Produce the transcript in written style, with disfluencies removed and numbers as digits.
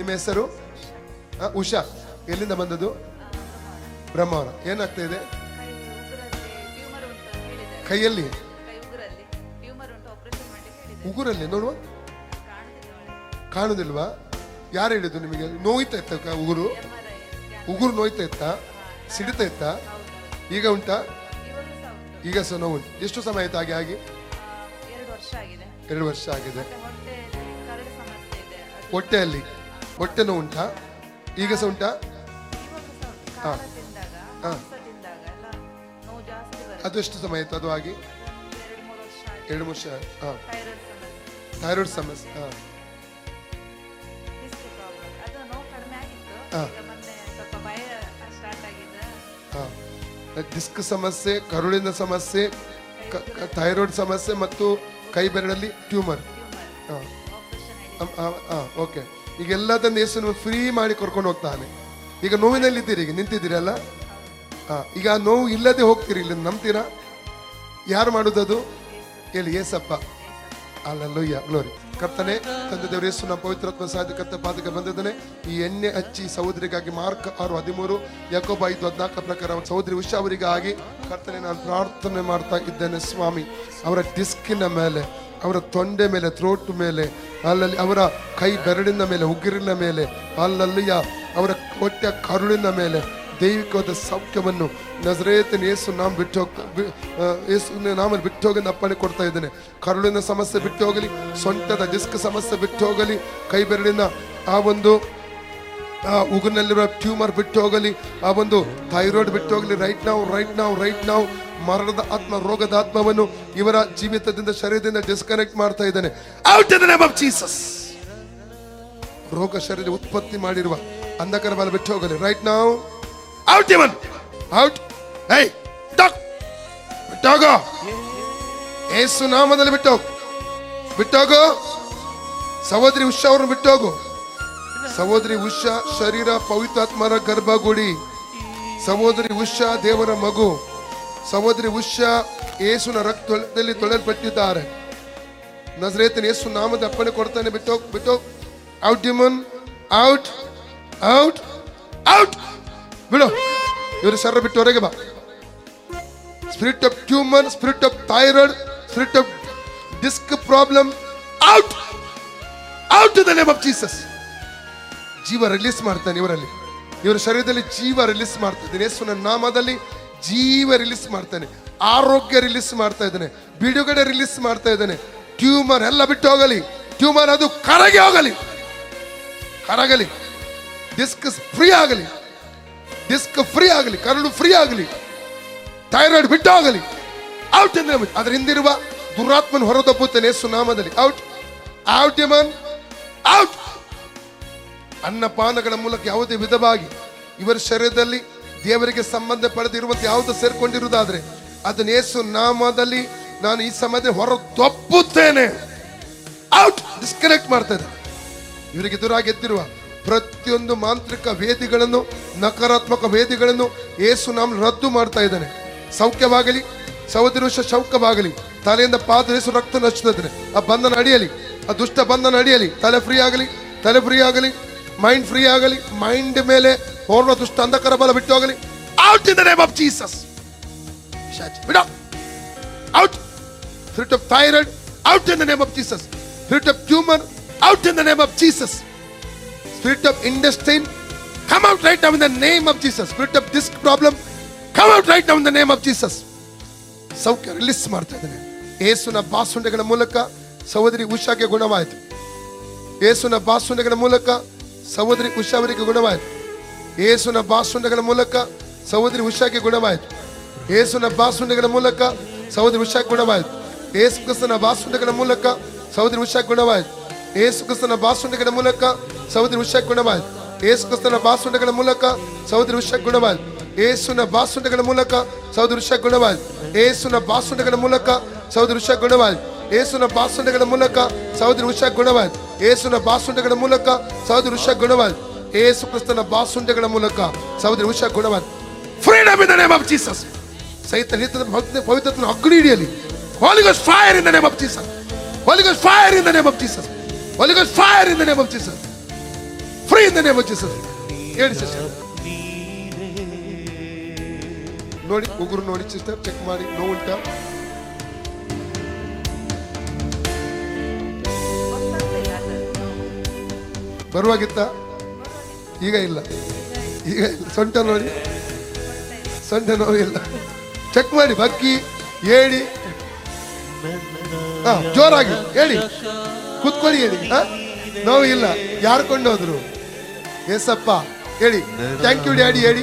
ನಿಮ್ಮ ಹೆಸರು? ಉಷಾ. ಎಲ್ಲಿಂದ ಬಂದದ್ದು? ಬ್ರಹ್ಮಾವರ. ಏನಾಗ್ತಾ ಇದೆ ಕೈಯಲ್ಲಿ? ಉಗುರಲ್ಲಿ ನೋಡುವ. ಕಾಣುದಿಲ್ವಾ? ಯಾರು ಹೇಳಿದ್ದು ನಿಮಗೆ? ನೋಯ್ತಾ ಇತ್ತ ಉಗುರು? ಉಗುರು ನೋಯ್ತಾ ಇತ್ತ? ಸಿಡಿತಾ ಇತ್ತ? ಈಗ ಉಂಟಾ? ಈಗ ಸಹ ನೋವು ಉಂಟು. ಎಷ್ಟು ಸಮಯ ಆಯ್ತು ಹಾಗೆ ಆಗಿ? 2 ವರ್ಷ ಆಗಿದೆ. ಹೊಟ್ಟೆಯಲ್ಲಿ ಹೊಟ್ಟೆ ನೋವು ಉಂಟಾ? ಈಗ ಸಹ ಉಂಟಾ? ಅದು ಎಷ್ಟು ಸಮಯ ಆಯ್ತು ಅದು ಆಗಿ? 2-3 ವರ್ಷ. ಥೈರಾಯ್ಡ್ ಸಮಸ್ಯೆ. ಡಿಸ್ಕ್ ಸಮಸ್ಯೆ, ಕರುಳಿನ ಸಮಸ್ಯೆ, ಥೈರಾಯ್ಡ್ ಸಮಸ್ಯೆ ಮತ್ತು ಕೈ ಬೆರಳಲ್ಲಿ ಟ್ಯೂಮರ್. ಓಕೆ. ಈಗ ಎಲ್ಲದನ್ನು ಯೇಸು ಫ್ರೀ ಮಾಡಿ ಕರ್ಕೊಂಡು ಹೋಗ್ತಾನೆ. ಈಗ ನೋವಿನಲ್ಲಿದ್ದೀರಿ, ಈಗ ನಿಂತಿದ್ದೀರಲ್ಲ. ಈಗ ಆ ನೋವು ಇಲ್ಲದೆ ಹೋಗ್ತೀರಿ, ಇಲ್ಲಿ ನಂಬ್ತೀರಾ? ಯಾರು ಮಾಡುದದು? ಹೇಳಿ, ಏಸಪ್ಪ. ಅಲ್ಲಲ್ಲೂಯ್ಯ, ಗ್ಲೋರಿ. ಕರ್ತನೆ, ತಂದೆ ದೇವರು ಯೇಸುವಿನ ಪವಿತ್ರಾತ್ಮ ಸಾಧಕತ್ತ ಪಾದಕ್ಕೆ ಬಂದಿದ್ದಾನೆ. ಈ ಎಣ್ಣೆ ಹಚ್ಚಿ ಸಹೋದರಿಗಾಗಿ ಮಾರ್ಕ್ 6:13, ಯಾಕೋಬ 5:14 ಪ್ರಕಾರ ಸಹೋದರಿ ಉಷಾ ಅವರಿಗಾಗಿ ಕರ್ತನೆ ನಾನು ಪ್ರಾರ್ಥನೆ ಮಾಡ್ತಾ ಇದ್ದೇನೆ ಸ್ವಾಮಿ. ಅವರ ಡಿಸ್ಕಿನ ಮೇಲೆ, ಅವರ ತೊಂಡೆ ಮೇಲೆ, ಥ್ರೋಟ್ ಮೇಲೆ, ಅಲ್ಲಲ್ಲಿ ಅವರ ಕೈ ಬೆರಳಿನ ಮೇಲೆ, ಉಗುರಿನ ಮೇಲೆ, ಅಲ್ಲಲ್ಲಿಯ ಅವರ ಹೊಟ್ಟೆಯ ಕರುಳಿನ ಮೇಲೆ ದೈವಿಕವಾದ ಸೌಖ್ಯವನ್ನು ನಜರೇತಿನ ಯೇಸು ನಾಮ ಯೇಸುವಿನ ನಾಮಲ್ಲಿ ಬಿಟ್ಟು ಹೋಗಿ ಅಪ್ಪಣೆ ಕೊಡ್ತಾ ಇದ್ದೇನೆ. ಕರುಳಿನ ಸಮಸ್ಯೆ ಬಿಟ್ಟು ಹೋಗಲಿ, ಸೊಂಟದ ಡಿಸ್ಕ್ ಸಮಸ್ಯೆ ಬಿಟ್ಟು ಹೋಗಲಿ, ಕೈ ಬೆರಳಿನ ಆ ಒಂದು ಉಗುರಿನಲ್ಲಿರುವ ಟ್ಯೂಮರ್ ಬಿಟ್ಟು ಹೋಗಲಿ, ಆ ಒಂದು ಥೈರಾಯ್ಡ್ ಬಿಟ್ಟು ಹೋಗಲಿ. ರೈಟ್ ನಾವು ಮರಣದ ಆತ್ಮ, ರೋಗದ ಆತ್ಮವನ್ನು ಇವರ ಜೀವಿತದಿಂದ, ಶರೀರದಿಂದ ಡಿಸ್ಕನೆಕ್ಟ್ ಮಾಡ್ತಾ ಇದ್ದೇನೆ. Out in the name of Jesus. ರೋಗ ಶರೀರ ಉತ್ಪತ್ತಿ ಮಾಡಿರುವ ಅಂಧಕಾರ ಬಾಲ ಬಿಟ್ಟು ಹೋಗಲಿ. Right now out. ಇವನ್ ಔಟ್. ಹೇ ಡಾಕ್ ಬಿಟ್ಟೋಗೋ, ಯೇಸು ನಾಮದಲ್ಲಿ ಬಿಟ್ಟೋಗೋ. ಸಹೋದರಿ ಉಷಾ ಅವ್ರನ್ನ ಬಿಟ್ಟೋಗು. ಸಹೋದರಿ ಉಷಾ ಶರೀರ ಪವಿತ್ರಾತ್ಮರ ಗರ್ಭಗುಡಿ. ಸಹೋದರಿ ಉಷಾ ದೇವರ ಮಗು. ಸಹೋದರಿ ಉಷಾ ಯೇಸುನ ರಕ್ತದಲ್ಲಿ ತೊಳೆಯಲ್ಪಟ್ಟಿದ್ದಾರೆ. ನಜರೇತಿನ ಯೇಸು ನಾಮದ ಅಪ್ಪಣೆ ಕೊಡ್ತಾನೆ. ಬಿಟ್ಟೋಗ್. Out demon, out. ಬಿಡು. ಇವರು ಶರೀರ ಬಿಟ್ಟು ಹೊರಗೆ ಬಾ. Spirit of tumour, spirit of thyroid, spirit of disc problem, out in the name of Jesus. ಜೀವ ರಿಲೀಸ್ ಮಾಡ್ತಾನೆ ಇವರಲ್ಲಿ, ಇವರ ಶರೀರದಲ್ಲಿ ಜೀವ ರಿಲೀಸ್ ಮಾಡ್ತಾ ಇದ್ದೇನೆ. ಯೇಸುವಿನ ನಾಮದಲ್ಲಿ ಜೀವ ರಿಲೀಸ್ ಮಾಡ್ತಾನೆ, ಆರೋಗ್ಯ ರಿಲೀಸ್ ಮಾಡ್ತಾ ಇದ್ದಾನೆ, ಬಿಡುಗಡೆ ರಿಲೀಸ್ ಮಾಡ್ತಾ ಇದ್ದಾನೆ. ಟ್ಯೂಮರ್ ಎಲ್ಲ ಬಿಟ್ಟು ಹೋಗಲಿ. ಟ್ಯೂಮರ್ ಅದು ಕರಗಿ ಹೋಗಲಿ. ಡಿಸ್ಕ್ ಫ್ರೀ ಆಗಲಿ, ಕರಳು ಫ್ರೀ ಆಗಲಿ, ಥೈರಾಯ್ಡ್ ಬಿಟ್ಟು ಹೋಗಲಿ. ಔಟ್ ಅಂದ್ರೆ ಅದರ ಹಿಂದಿರುವ ದುರಾತ್ಮನ ಹೊರದಬ್ಬುತ್ತೇನೆ ಯೇಸು ನಾಮದಲ್ಲಿ. Out demon, out. ಅನ್ನಪಾನಗಳ ಮೂಲಕ ಯಾವುದೇ ವಿಧವಾಗಿ ಇವರ ಶರೀರದಲ್ಲಿ ದೇವರಿಗೆ ಸಂಬಂಧ ಪಡೆದಿರುವಂತೆ ಯಾವುದು ಸೇರ್ಕೊಂಡಿರುವುದಾದ್ರೆ ಅದನ್ನ ಯೇಸು ನಾಮದಲ್ಲಿ ನಾನು ಈ ಸಮಯದಲ್ಲಿ ಹೊರದಬ್ಬುತ್ತೇನೆ. ಔಟ್. ಡಿಸ್ಕನೆಕ್ಟ್ ಮಾಡ್ತಾ ಇದ್ದಾರೆ. ಇವರಿಗೆ ಎದುರಾಗಿ ಎದ್ದಿರುವ ಪ್ರತಿಯೊಂದು ಮಾಂತ್ರಿಕ ವೇದಿಗಳನ್ನು, ನಕಾರಾತ್ಮಕ ವೇದಿಗಳನ್ನು ಯೇಸು ನಾಮ ರದ್ದು ಮಾಡ್ತಾ ಇದ್ದಾನೆ. ಸೌಖ್ಯವಾಗಲಿ, ಸಹೋದರಿ ಉಷಾ ಸೌಖ್ಯವಾಗಲಿ. ತಲೆಯಿಂದ ಪಾದ ಯೇಸು ರಕ್ತ ಹಚ್ಚುತ್ತಿದ್ದಾನೆ. ಆ ಬಂಧನ ಅಡಿಯಲಿ, ಆ ದುಷ್ಟ ಬಂಧನ ಅಡಿಯಲಿ. ತಲೆ ಫ್ರೀ ಆಗಲಿ, ಮೈಂಡ್ ಫ್ರೀ ಆಗಲಿ. ಮೈಂಡ್ ಮೇಲೆ ಹೊರಡುವ ದುಷ್ಟ ಅಂಧಕಾರ ಬಲ ಬಿಟ್ಟು ಹೋಗಲಿ. Out in the name of Jesus. Out. Spirit of thyroid, out in the name of Jesus. Spirit of tumour, out in the name of Jesus. Spirit of intestine, come out right now in the name of Jesus. Spirit of disc problem, come out right now in the name of Jesus. ಸೌಖ್ಯ release ಮಾಡ್ತಾ ಇದ್ದಾನೆ. ಯೇಸುವಿನ ಬಾಸುಂಡೆಗಳ ಮೂಲಕ ಸಹೋದರಿ ಉಷಾಗೆ ಗುಣವಾಯಿತು. ಯೇಸುವಿನ ಬಾಸುಂಡೆಗಳ ಮೂಲಕ ಸಹೋದರಿ ಉಷಾ ಅವರಿಗೆ ಗುಣವಾಯಿತು. ಯೇಸುವಿನ ಬಾಸುಂಡೆಗಳ ಮೂಲಕ ಸಹೋದರಿ ಉಷಾಗೆ ಗುಣವಾಯಿತು. ಯೇಸುವಿನ ಬಾಸುಂಡೆಗಳ ಮೂಲಕ ಸಹೋದರಿ ಉಷಾಗೆ ಗುಣವಾಯಿತು. ಯೇಸು ಕ್ರಿಸ್ತನ ಬಾಸುಂಡೆಗಳ ಮೂಲಕ ಸಹೋದರಿ ಉಷಾಗೆ ಗುಣವಾಯಿತು. ಯೇಸು ಕ್ರಿಸ್ತನ ಬಾಸುಂಡೆಗಳ ಮೂಲಕ ಸಹೋದರಿ ಉಷಾಗೆ ಗುಣವಾಯಿತು. ಯೇಸು ಕ್ರಿಸ್ತನ ಬಾಸುಂಡೆಗಳ ಮೂಲಕ ಸಹೋದರಿ ಉಷಾಗೆ ಗುಣವಾಯಿತು. ಯೇಸುವಿನ ಬಾಸುಂಡೆಗಳ ಮೂಲಕ ಸಹೋದರಿ ಉಷಾಗೆ ಗುಣವಾಯಿತು. ಯೇಸುವಿನ ಬಾಸುಂಡೆಗಳ ಮೂಲಕ ಸಹೋದರಿ ಉಷಾಗೆ ಗುಣವಾಯಿತು. ಯೇಸುವಿನ ಬಾಸುಂಡೆಗಳ ಮೂಲಕ ಸಹೋದರಿ ಉಷಾಗೆ ಗುಣವಾಯಿತು. ಯೇಸುವಿನ ಬಾಸುಂಡೆಗಳ ಮೂಲಕ ಸಹೋದರಿ ಉಷಾಗೆ ಗುಣವಾಯಿತು. ಯೇಸು ಕ್ರಿಸ್ತನ ಬಾಸುಂಡೆಗಳ ಮೂಲಕ ಸಹೋದರಿ ಉಷಾಗೆ ಗುಣವಾಯಿತು. Freedom in the name of Jesus. ಸೈತಾನ ಪವಿತ್ರತ್ವನ ಅಗ್ನಿ ಹಿಡಿಯಲಿ. Holy Ghost fire in the name of Jesus. Holy Ghost fire in the name of Jesus. Holy Ghost fire in the name of Jesus. Free in the name of Jesus. ಹೇಳಿ sister, ನೋಡಿ ಉಗುರು ನೋಡಿ sister, check ಮಾಡಿ ನೋವು ಉಂಟಾ? ಬರುವಾಗಿತ್ತ? ಈಗ ಇಲ್ಲ, ಈಗ ಇಲ್ಲ. ಸೊಂಟ ನೋಡಿ, ಸೊಂಟ ನೋವು ಇಲ್ಲ. ಚೆಕ್ ಮಾಡಿ, ಬಗ್ಗಿ ಹೇಳಿ, ಜೋರಾಗಿ ಹೇಳಿ, ಕೂತ್ಕೊಳ್ಳಿ ಹೇಳಿ. ನೋವು ಇಲ್ಲ. ಯಾರು ಕೊಂಡೋದ್ರು? ಏಸಪ್ಪ ಹೇಳಿ. ಥ್ಯಾಂಕ್ ಯು ಡ್ಯಾಡಿ ಹೇಳಿ.